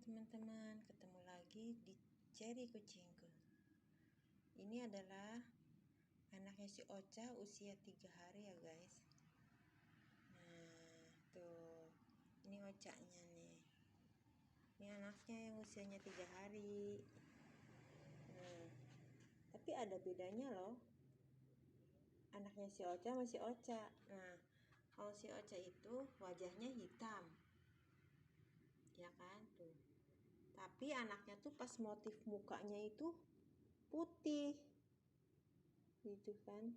teman-teman, ketemu lagi di Cherry Kucingku. Ini adalah anaknya si Ocha, usia 3 hari ya guys. Nah tuh, ini Ochanya nih. Ini anaknya yang usianya 3 hari. Nah, tapi ada bedanya loh, anaknya si Ocha sama si Ocha. Nah, kalau si Ocha itu wajahnya hitam, ya kan tuh. Tapi anaknya tuh pas motif mukanya itu putih, gitu kan.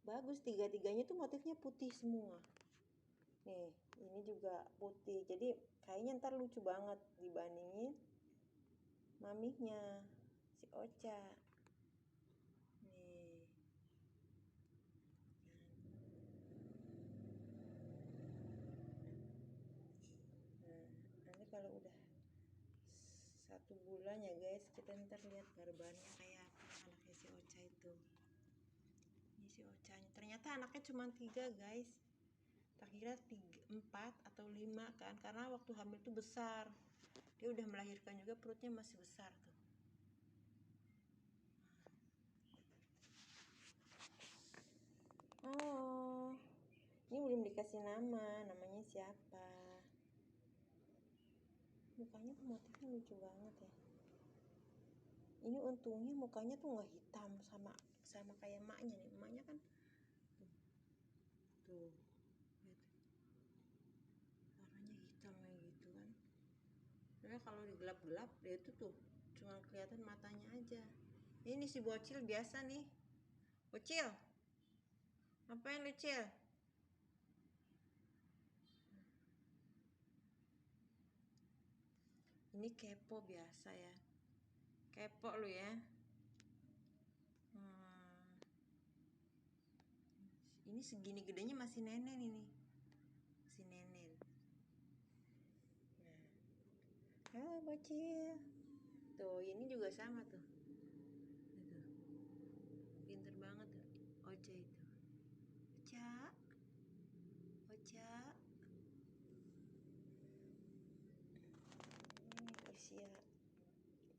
Bagus, tiga-tiganya tuh motifnya putih semua. Nih, ini juga putih. Jadi kayaknya ntar lucu banget dibandingin maminya si Ocha. Nih. Nah, nanti kalau udah 1 bulan ya guys, kita ntar lihat garbannya kayak apa anaknya si Ocha itu. Ini si Ochanya, ternyata anaknya cuma 3 guys. Tak kira 3, 4 atau 5 kan, karena waktu hamil tuh besar. Dia udah melahirkan juga, perutnya masih besar tuh. Oh, ini belum dikasih nama, namanya siapa? Mukanya tuh motifnya lucu banget ya. Ini untungnya mukanya tuh nggak hitam sama kayak emaknya nih. Emaknya kan tuh, lihat, warnanya hitam kayak gitu kan. Karena kalau digelap-gelap dia tuh cuma kelihatan matanya aja. Ini si bocil biasa nih. Bocil, ngapain lu Cil? Ini kepo biasa ya. Kepo lu ya. Ini segini gedenya masih nenen ini. Masih nenen. Nah. Halo bocil. Tuh, ini juga sama tuh. Itu. Pinter banget tuh. Ocha itu. Ocha. Ocha. Ini usia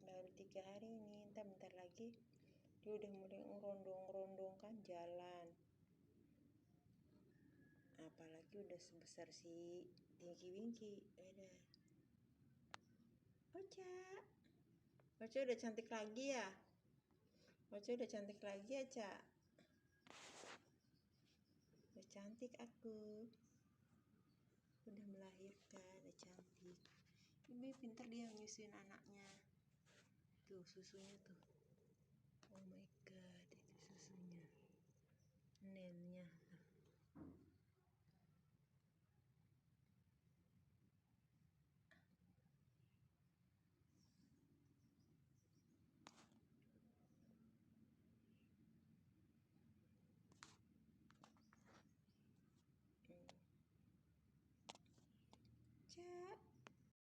baru 3 hari ini. Bentar lagi dia udah mulai ngerondong-ngerondong kan jalan. Apalagi udah sebesar si Tinky Winky. Ocha. Ocha udah cantik lagi ya. Ocha udah cantik lagi ya, Ca. Udah cantik aku. Udah melahirkan, udah cantik. Ini pinter dia nyusuin anaknya. Tuh susunya tuh. Oh my god, itu susunya. Nennya.